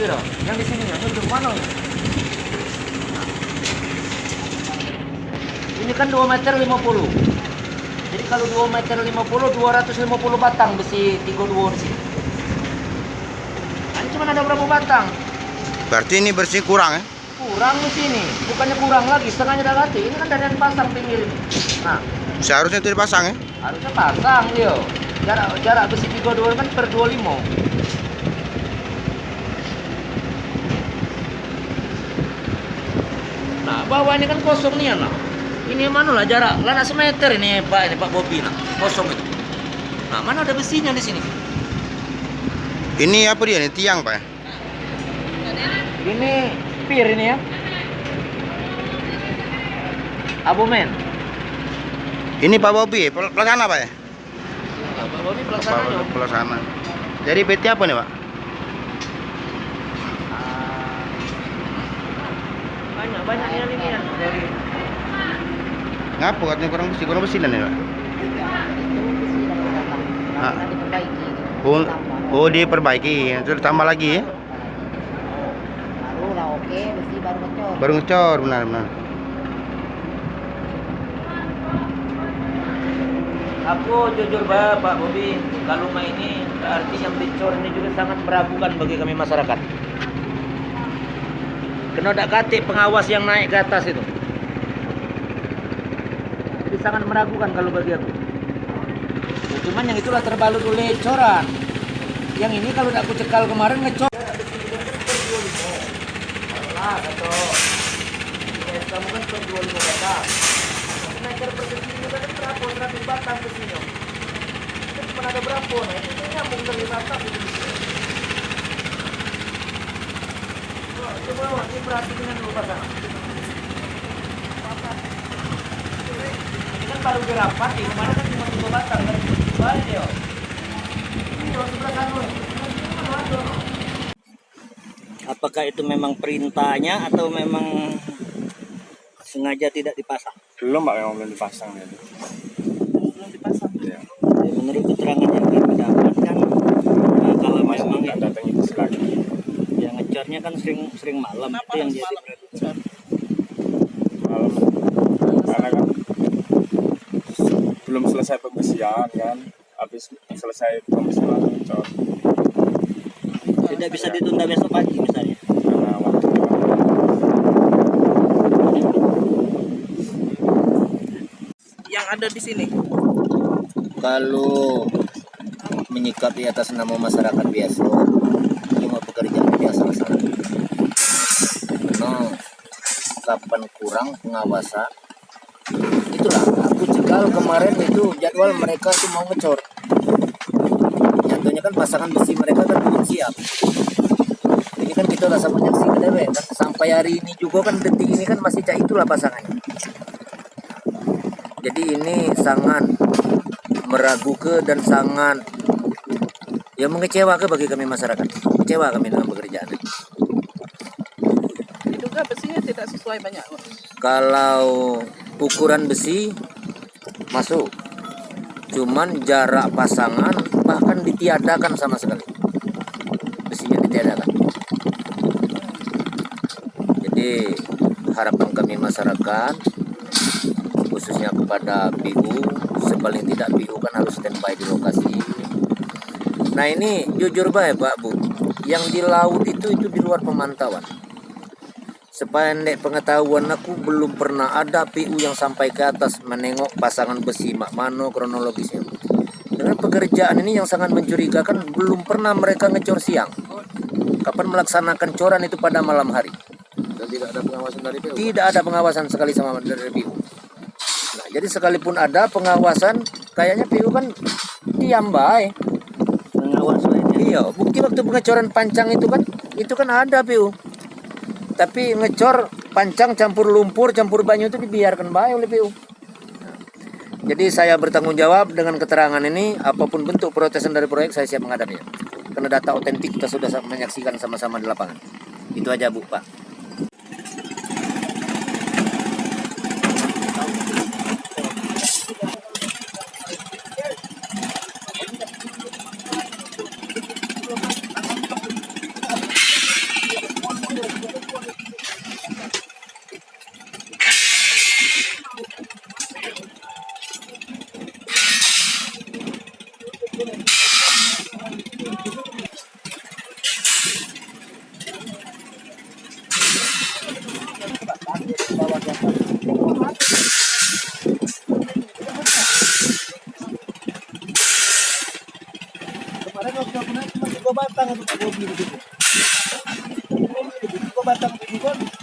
loh. Yang di sini ya, itu mana ya? Ini kan 2 meter 50. Jadi kalau 2 meter 50, 250 batang besi 32 di sini. Nah, ini cuma ada berapa batang? Berarti ini bersih kurang ya? Kurang di sini. Bukannya kurang lagi, setengahnya udah ganti. Ini kan dari yang pasang pinggir ini. Nah, Seharusnya itu dipasang ya? harusnya pasang dia. Jarak besi 32 kan per 25. Nah, bawah ini kan kosong nih anak. Ini mana lah jarak, lah nak semeter ini Pak Bobi nak kosong itu. Nah, mana ada besinya di sini? Ini apa dia nih? Tiang Pak ya? Ini pir ini ya. Abomen. Ini Pak Bobi, pelaksana Pak ya? Pak Bobi pelaksananya. Pelaksana. Jadi PT apa nih Pak? Banyak yang ini ya dari Ngapa katanya kurang besi dan ya Pak? Ah. Oh diperbaiki, terus tambah lagi ya? Baru lah oke, besi baru ngecor. Baru ngecor, benar-benar. Aku jujur Pak Bobi, kalau rumah ini berarti yang dicor ini juga sangat meragukan bagi kami masyarakat. Kena ada katik pengawas yang naik ke atas itu. Jadi sangat meragukan kalau bagi aku. Ya, cuman yang itulah terbalut oleh coran. Yang ini kalau aku cekal kemarin ngecor. Nah, kata. Kamu kan per 25 batang. Meter persegi itu kan berapa? 100 batang besinya. Itu cuma ada berapa? Nah, ini nyambung dari batang itu. Coba ini perhatikan dulu pasangan. Ini kan baru dirapat, di kemarin kan cuma 2 batang kan? Balik ya. Ini sebelah sana. Apakah itu memang perintahnya atau memang sengaja tidak dipasang? Belum Pak, memang belum dipasang ya. Belum dipasang. Ya. Menurut keterangan yang kami dapatkan, kalau memang Masih datang itu lagi. yang ngecornya kan sering malam. Kenapa Itu yang harus jadi malam? perhatian. Malam. Karena kan belum selesai pembersihan kan. Habis selesai pembersihan langsung ngecor. Tidak bisa ditunda besok pagi misalnya. Karena waktu Yang ada di sini. Kalau menyikapi atas nama masyarakat biasa, cuma pekerjaan biasa saja. Nah, kapan kurang pengawasan, itulah aku cekal kemarin itu jadwal mereka tuh mau ngecor. Nyatanya kan pasangan besi mereka kan belum siap. Ini kan kita udah sama menyaksikan kan sampai hari ini juga kan detik ini kan masih cak itulah pasangannya. Jadi ini sangat meragukan dan sangat ya mengecewakan bagi kami masyarakat. Kecewa kami dengan pekerjaan ini. Diduga besinya tidak sesuai banyak. Kalau ukuran besi masuk, cuman jarak pasangan bahkan ditiadakan sama sekali. Besinya ditiadakan. Jadi harapan kami masyarakat khususnya kepada PU, sepaling tidak PU kan harus standby di lokasi. Nah ini jujur baik Pak Bu, yang di laut itu di luar pemantauan. Sependek pengetahuan aku belum pernah ada PU yang sampai ke atas menengok pasangan besi mak mano kronologisnya. Dengan pekerjaan ini yang sangat mencurigakan, belum pernah mereka ngecor siang. Kapan melaksanakan coran itu pada malam hari. dan tidak ada pengawasan dari PU. Tidak ada pengawasan sekali sama dari PU. Nah, jadi sekalipun ada pengawasan, kayaknya PU kan diam baik. Pengawas lainnya. Iya, bukti waktu pengecoran pancang itu kan ada PU. Tapi ngecor pancang campur lumpur, campur banyu itu dibiarkan baik oleh PU. Jadi saya bertanggung jawab dengan keterangan ini, apapun bentuk protesan dari proyek saya siap menghadapinya. Karena data otentik kita sudah menyaksikan sama-sama di lapangan. Itu aja Bu, Pak. Batang